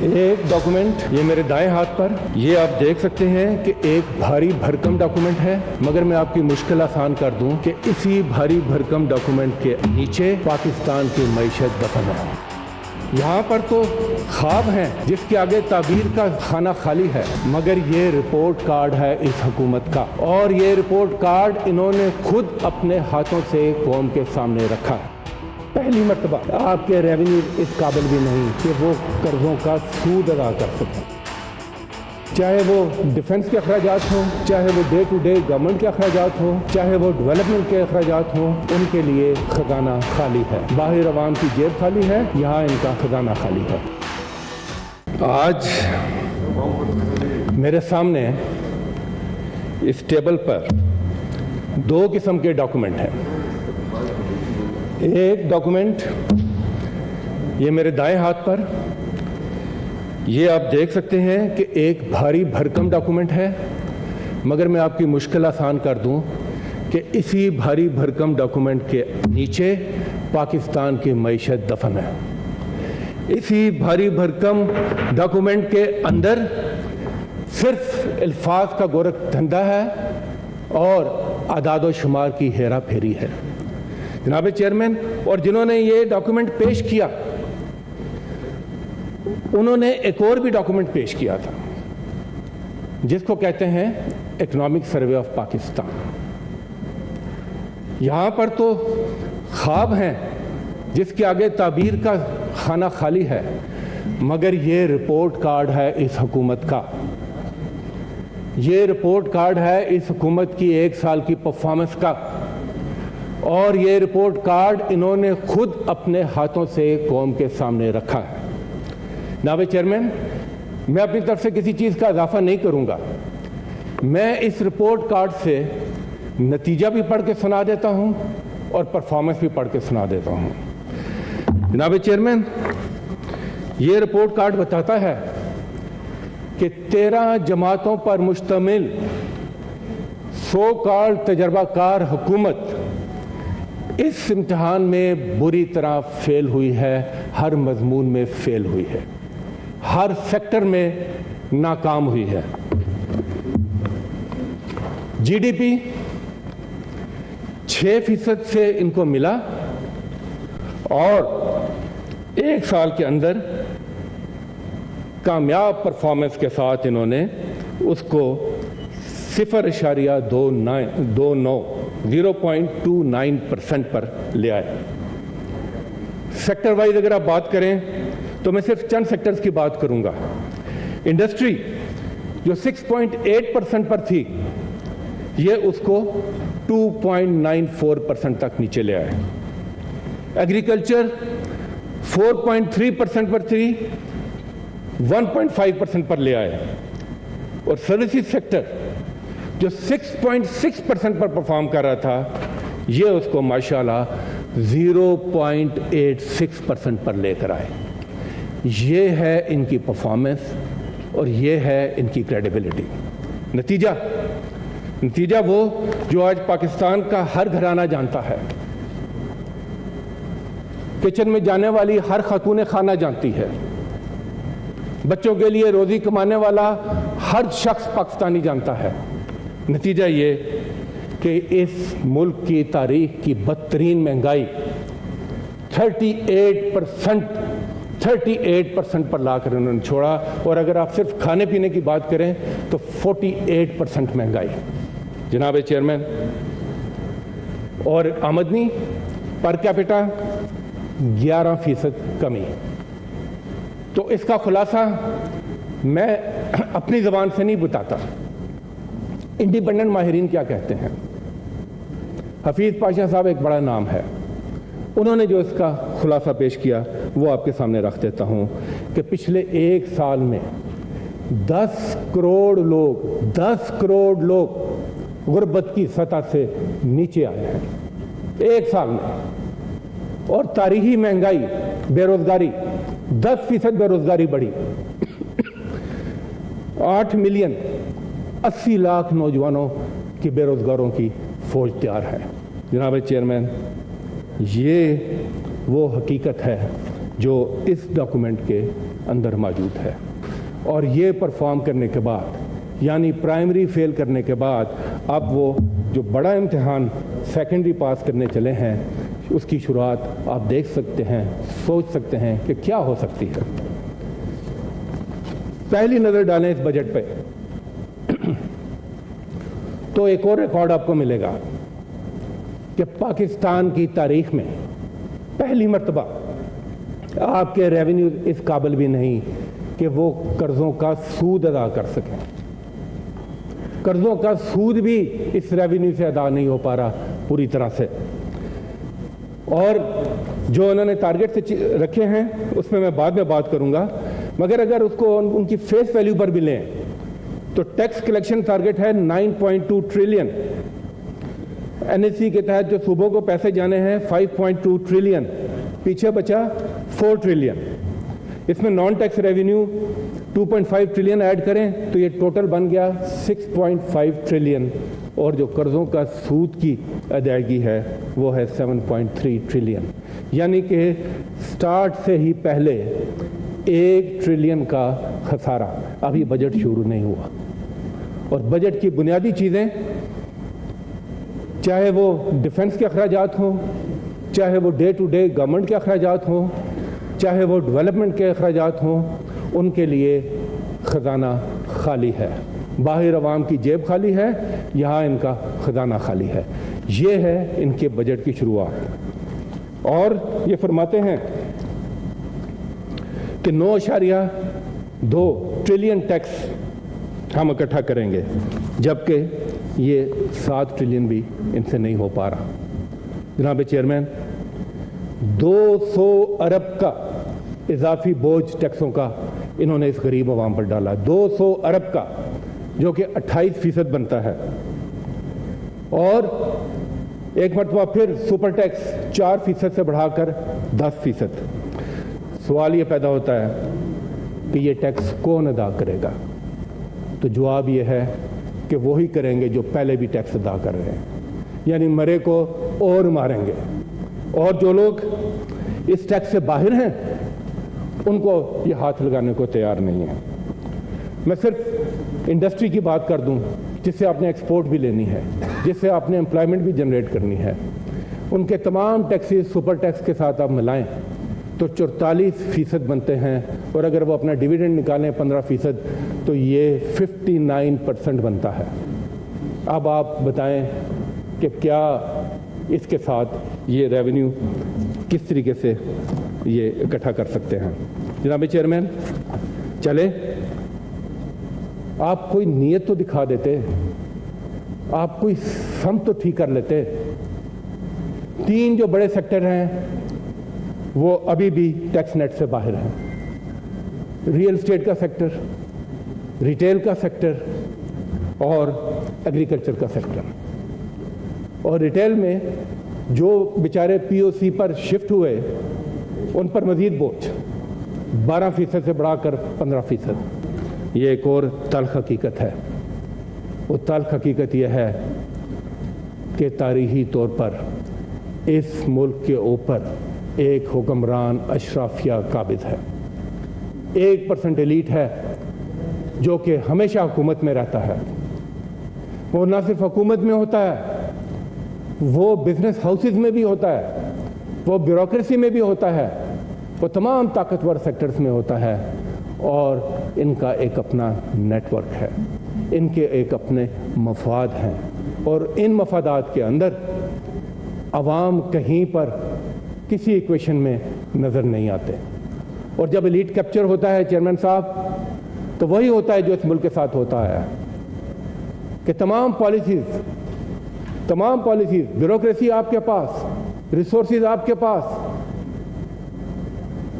ایک ڈاکومنٹ یہ میرے دائیں ہاتھ پر، یہ آپ دیکھ سکتے ہیں کہ ایک بھاری بھرکم ڈاکومنٹ ہے، مگر میں آپ کی مشکل آسان کر دوں کہ اسی بھاری بھرکم ڈاکومنٹ کے نیچے پاکستان کی معیشت دفن ہے۔ یہاں پر تو خواب ہیں جس کے آگے تعبیر کا خانہ خالی ہے، مگر یہ رپورٹ کارڈ ہے اس حکومت کا، اور یہ رپورٹ کارڈ انہوں نے خود اپنے ہاتھوں سے قوم کے سامنے رکھا ہے۔ پہلی مرتبہ آپ کے ریونیو اس قابل بھی نہیں کہ وہ قرضوں کا سود ادا کر سکیں، چاہے وہ ڈیفنس کے اخراجات ہوں، چاہے وہ ڈے ٹو ڈے گورنمنٹ کے اخراجات ہوں، چاہے وہ ڈیولپمنٹ کے اخراجات ہوں، ان کے لیے خزانہ خالی ہے۔ باہر عوام کی جیب خالی ہے، یہاں ان کا خزانہ خالی ہے۔ آج میرے سامنے اس ٹیبل پر دو قسم کے ڈاکومنٹ ہیں۔ ایک ڈاکومنٹ یہ میرے دائیں ہاتھ پر، یہ آپ دیکھ سکتے ہیں کہ ایک بھاری بھرکم ڈاکومنٹ ہے، مگر میں آپ کی مشکل آسان کر دوں کہ اسی بھاری بھرکم ڈاکومنٹ کے نیچے پاکستان کی معیشت دفن ہے۔ اسی بھاری بھرکم ڈاکومنٹ کے اندر صرف الفاظ کا گورکھ دھندا ہے اور اعداد و شمار کی ہیرا پھیری ہے۔ جناب چیئرمین، اور جنہوں نے یہ ڈاکومنٹ پیش کیا انہوں نے ایک اور بھی ڈاکومنٹ پیش کیا تھا جس کو کہتے ہیں اکنامک سروے آف پاکستان۔ یہاں پر تو خواب ہیں جس کے آگے تعبیر کا خانہ خالی ہے، مگر یہ رپورٹ کارڈ ہے اس حکومت کا۔ یہ رپورٹ کارڈ ہے اس حکومت کی ایک سال کی پرفارمنس کا، اور یہ رپورٹ کارڈ انہوں نے خود اپنے ہاتھوں سے قوم کے سامنے رکھا ہے۔ جناب چیئرمین، میں اپنی طرف سے کسی چیز کا اضافہ نہیں کروں گا، میں اس رپورٹ کارڈ سے نتیجہ بھی پڑھ کے سنا دیتا ہوں اور پرفارمنس بھی پڑھ کے سنا دیتا ہوں۔ جناب چیئرمین، یہ رپورٹ کارڈ بتاتا ہے کہ 13 جماعتوں پر مشتمل سو کال تجربہ کار حکومت اس امتحان میں بری طرح فیل ہوئی ہے، ہر مضمون میں فیل ہوئی ہے، ہر سیکٹر میں ناکام ہوئی ہے۔ جی ڈی پی 6% سے ان کو ملا، اور ایک سال کے اندر کامیاب پرفارمنس کے ساتھ انہوں نے اس کو 0.29% پر لے آئے۔ سیکٹر وائز اگر آپ بات کریں تو میں صرف چند سیکٹرز کی بات کروں گا۔ انڈسٹری جو 6.8% پر تھی، یہ اس کو 2.94% تک نیچے لے آئے۔ ایگریکلچر 4.3% پر تھی، 1.5% پر لے آئے، اور سروسز سیکٹر جو 6.6% پر پرفارم کر رہا تھا، یہ اس کو ماشاءاللہ 0.86% پر لے کر آئے۔ یہ ہے ان کی پرفارمنس اور یہ ہے ان کی کریڈیبلٹی۔ نتیجہ وہ جو آج پاکستان کا ہر گھرانہ جانتا ہے، کچن میں جانے والی ہر خاتون خانہ جانتی ہے، بچوں کے لیے روزی کمانے والا ہر شخص پاکستانی جانتا ہے۔ نتیجہ یہ کہ اس ملک کی تاریخ کی بدترین مہنگائی 38% پر لا کر انہوں نے چھوڑا، اور اگر آپ صرف کھانے پینے کی بات کریں تو 48% مہنگائی۔ جناب چیئرمین، اور آمدنی پر کیپٹا 11% کمی۔ تو اس کا خلاصہ میں اپنی زبان سے نہیں بتاتا، انڈیپینڈنٹ ماہرین کیا کہتے ہیں۔ حفیظ پاشا صاحب ایک بڑا نام ہے، انہوں نے جو اس کا خلاصہ پیش کیا وہ آپ کے سامنے رکھ دیتا ہوں کہ پچھلے ایک سال میں 10 کروڑ لوگ غربت کی سطح سے نیچے آئے ہیں ایک سال میں، اور تاریخی مہنگائی، بے روزگاری 10% بے روزگاری بڑھی، 8 ملین 80 لاکھ نوجوانوں کی بے روزگاروں کی فوج تیار ہے۔ جناب چیئرمین، یہ وہ حقیقت ہے جو اس ڈاکومنٹ کے اندر موجود ہے. اور یہ پرفارم کرنے کے بعد یعنی پرائمری فیل کرنے کے بعد اب وہ جو بڑا امتحان سیکنڈری پاس کرنے چلے ہیں اس کی شروعات آپ دیکھ سکتے ہیں, سوچ سکتے ہیں کہ کیا ہو سکتی ہے. پہلی نظر ڈالیں اس بجٹ پہ تو ایک اور ریکارڈ آپ کو ملے گا کہ پاکستان کی تاریخ میں پہلی مرتبہ آپ کے ریونیو اس قابل بھی نہیں کہ وہ قرضوں کا سود ادا کر سکیں. قرضوں کا سود بھی اس ریونیو سے ادا نہیں ہو پا رہا پوری طرح سے. اور جو انہوں نے ٹارگٹ رکھے ہیں اس میں بعد میں بات کروں گا, مگر اگر اس کو ان کی فیس ویلیو پر بھی لیں تو ٹیکس کلیکشن ٹارگٹ ہے 9.2 ٹریلین. این ایس سی کے تحت جو صوبوں کو پیسے جانے ہیں 5.2 ٹریلین, پیچھے بچا 4 ٹریلین. اس میں non tax revenue 2.5 trillion add کریں تو یہ ٹوٹل بن گیا 6.5 ٹریلین. اور جو قرضوں کا سود کی ادائیگی ہے وہ ہے 7.3 ٹریلین. یعنی کہ سٹارٹ سے ہی پہلے 1 ٹریلین کا خسارہ. ابھی بجٹ شروع نہیں ہوا اور بجٹ کی بنیادی چیزیں چاہے وہ ڈیفنس کے اخراجات ہوں, چاہے وہ ڈے ٹو ڈے گورنمنٹ کے اخراجات ہوں, چاہے وہ ڈیولپمنٹ کے اخراجات ہوں, ان کے لیے خزانہ خالی ہے. باہر عوام کی جیب خالی ہے, یہاں ان کا خزانہ خالی ہے. یہ ہے ان کے بجٹ کی شروعات. اور یہ فرماتے ہیں کہ 9.2 ٹریلین ٹیکس ہم اکٹھا کریں گے, جبکہ یہ 7 ٹریلین بھی ان سے نہیں ہو پا رہا. جناب چیئرمین, 200 ارب کا اضافی بوجھ ٹیکسوں کا انہوں نے اس غریب عوام پر ڈالا. 200 ارب کا, جو کہ 28% بنتا ہے. اور ایک مرتبہ پھر سپر ٹیکس 4% سے بڑھا کر 10%. سوال یہ پیدا ہوتا ہے کہ یہ ٹیکس کون ادا کرے گا؟ تو جواب یہ ہے کہ وہی کریں گے جو پہلے بھی ٹیکس ادا کر رہے ہیں, یعنی مرے کو اور ماریں گے. اور جو لوگ اس ٹیکس سے باہر ہیں ان کو یہ ہاتھ لگانے کو تیار نہیں ہیں. میں صرف انڈسٹری کی بات کر دوں جس سے آپ نے ایکسپورٹ بھی لینی ہے, جس سے آپ نے امپلائمنٹ بھی جنریٹ کرنی ہے. ان کے تمام ٹیکسز سپر ٹیکس کے ساتھ آپ ملائیں تو 44% بنتے ہیں, اور اگر وہ اپنا ڈیویڈنڈ نکالیں 15% تو یہ 59% بنتا ہے. اب آپ بتائیں کہ کیا اس کے ساتھ یہ ریونیو کس طریقے سے یہ اکٹھا کر سکتے ہیں. جناب چیئرمین, چلے آپ کوئی نیت تو دکھا دیتے, آپ کوئی سمت تو ٹھیک کر لیتے. 3 جو بڑے سیکٹر ہیں وہ ابھی بھی ٹیکس نیٹ سے باہر ہیں. ریئل اسٹیٹ کا سیکٹر, ریٹیل کا سیکٹر اور ایگریکلچر کا سیکٹر. اور ریٹیل میں جو بیچارے پی او سی پر شفٹ ہوئے ان پر مزید بوجھ 12% سے بڑھا کر 15%. یہ ایک اور تلخ حقیقت ہے. وہ تلخ حقیقت یہ ہے کہ تاریخی طور پر اس ملک کے اوپر ایک حکمران اشرافیہ قابض ہے. 1% ایلیٹ ہے جو کہ ہمیشہ حکومت میں رہتا ہے. وہ نہ صرف حکومت میں ہوتا ہے, وہ بزنس ہاؤسز میں بھی ہوتا ہے, وہ بیوروکریسی میں بھی ہوتا ہے, وہ تمام طاقتور سیکٹرز میں ہوتا ہے. اور ان کا ایک اپنا نیٹ ورک ہے, ان کے ایک اپنے مفاد ہیں, اور ان مفادات کے اندر عوام کہیں پر کسی ایکویشن میں نظر نہیں آتے. اور جب ایلیٹ کیپچر ہوتا ہے چیئرمین صاحب تو وہی ہوتا ہے جو اس ملک کے ساتھ ہوتا ہے کہ تمام پالیسیز, بیوروکریسی آپ کے پاس, ریسورسز آپ کے پاس,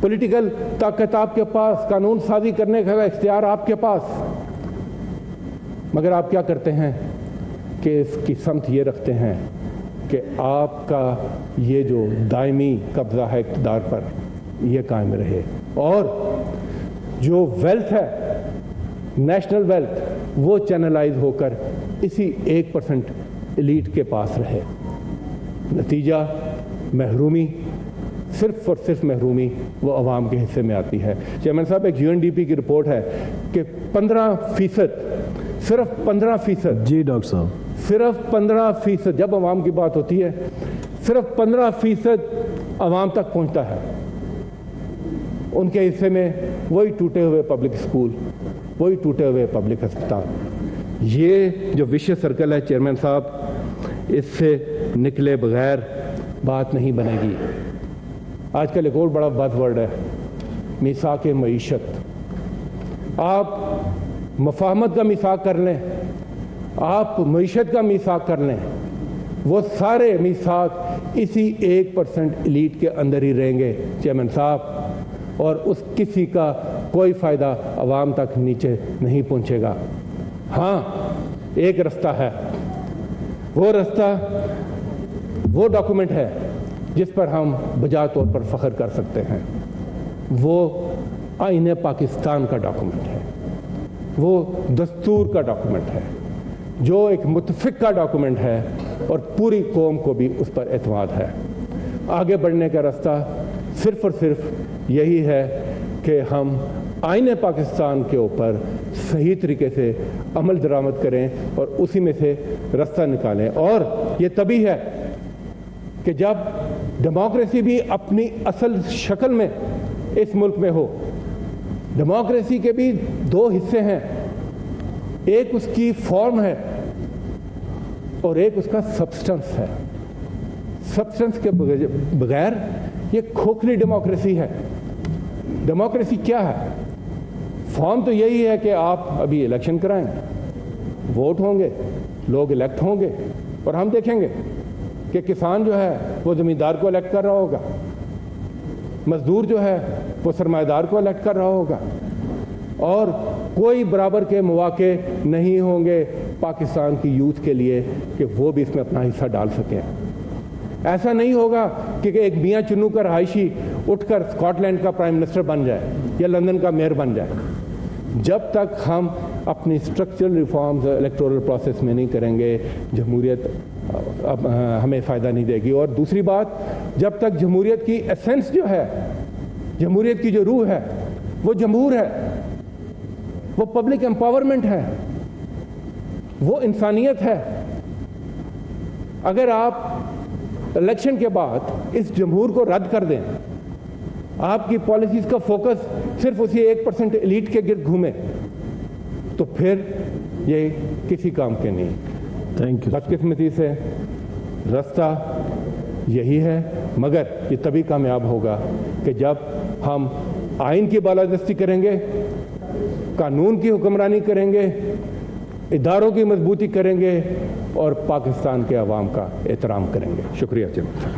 پولیٹیکل طاقت آپ کے پاس, قانون سازی کرنے کا اختیار آپ کے پاس, مگر آپ کیا کرتے ہیں کہ اس کی سمت یہ رکھتے ہیں کہ آپ کا یہ جو دائمی قبضہ ہے اقتدار پر یہ قائم رہے, اور جو ویلتھ ہے, نیشنل ویلتھ, وہ چینلائز ہو کر اسی 1% ایلیٹ کے پاس رہے. نتیجہ محرومی, صرف اور صرف محرومی وہ عوام کے حصے میں آتی ہے۔ چیئرمین صاحب، ایک UNDP کی رپورٹ ہے کہ 15%، صرف 15%، جی ڈاکٹر صاحب، صرف 15%، جب عوام کی بات ہوتی ہے صرف 15% عوام تک پہنچتا ہے۔ ان کے حصے میں وہی ٹوٹے ہوئے پبلک اسکول، وہی ٹوٹے ہوئے پبلک ہسپتال۔ یہ جو وشیس سرکل ہے چیئرمین صاحب، اس سے نکلے بغیر بات نہیں بنے گی۔ آج کل ایک اور بڑا بات ورڈ ہے، میثاق معیشت۔ آپ مفاہمت کا میثاق کر لیں، آپ معیشت کا میثاق کر لیں، وہ سارے میثاق اسی 1% ایلیٹ کے اندر ہی رہیں گے چیئرمین صاحب، اور اس کسی کا کوئی فائدہ عوام تک نیچے نہیں پہنچے گا۔ ہاں، ایک رستہ ہے، وہ رستہ، وہ ڈاکومنٹ ہے جس پر ہم بجا طور پر فخر کر سکتے ہیں۔ وہ آئین پاکستان کا ڈاکومنٹ ہے، وہ دستور کا ڈاکومنٹ ہے، جو ایک متفق کا ڈاکومنٹ ہے اور پوری قوم کو بھی اس پر اعتماد ہے۔ آگے بڑھنے کا رستہ صرف اور صرف یہی ہے کہ ہم آئین پاکستان کے اوپر صحیح طریقے سے عمل درآمد کریں اور اسی میں سے رستہ نکالیں۔ اور یہ تبھی ہے کہ جب ڈیموکریسی بھی اپنی اصل شکل میں اس ملک میں ہو۔ ڈیموکریسی کے بھی دو حصے ہیں، ایک اس کی فارم ہے اور ایک اس کا سبسٹنس ہے۔ سبسٹنس کے بغیر یہ کھوکھلی ڈیموکریسی ہے۔ ڈیموکریسی کیا ہے؟ فارم تو یہی ہے کہ آپ ابھی الیکشن کرائیں، ووٹ ہوں گے، لوگ الیکٹ ہوں گے، اور ہم دیکھیں گے کہ کسان جو ہے وہ زمیندار کو الیکٹ کر رہا ہوگا، مزدور جو ہے وہ سرمایہ دار کو الیکٹ کر رہا ہوگا، اور کوئی برابر کے مواقع نہیں ہوں گے پاکستان کی یوتھ کے لیے کہ وہ بھی اس میں اپنا حصہ ڈال سکیں۔ ایسا نہیں ہوگا کہ ایک میاں چنو کا رہائشی اٹھ کر اسکاٹ لینڈ کا پرائم منسٹر بن جائے یا لندن کا میئر بن جائے۔ جب تک ہم اپنی اسٹرکچرل ریفارمز الیکٹورل پروسیس میں نہیں کریں گے، جمہوریت ہمیں فائدہ نہیں دے گی۔ اور دوسری بات، جب تک جمہوریت کی ایسنس جو ہے، جمہوریت کی جو روح ہے، وہ جمہور ہے، وہ پبلک امپاورمنٹ ہے، وہ انسانیت ہے۔ اگر آپ الیکشن کے بعد اس جمہور کو رد کر دیں، آپ کی پالیسیز کا فوکس صرف اسی 1% ایلیٹ کے گرد گھومے، تو پھر یہ کسی کام کے نہیں۔ Thank you. بدقسمتی سے رستہ یہی ہے، مگر یہ تبھی کامیاب ہوگا کہ جب ہم آئین کی بالادستی کریں گے، قانون کی حکمرانی کریں گے، اداروں کی مضبوطی کریں گے اور پاکستان کے عوام کا احترام کریں گے۔ شکریہ جناب۔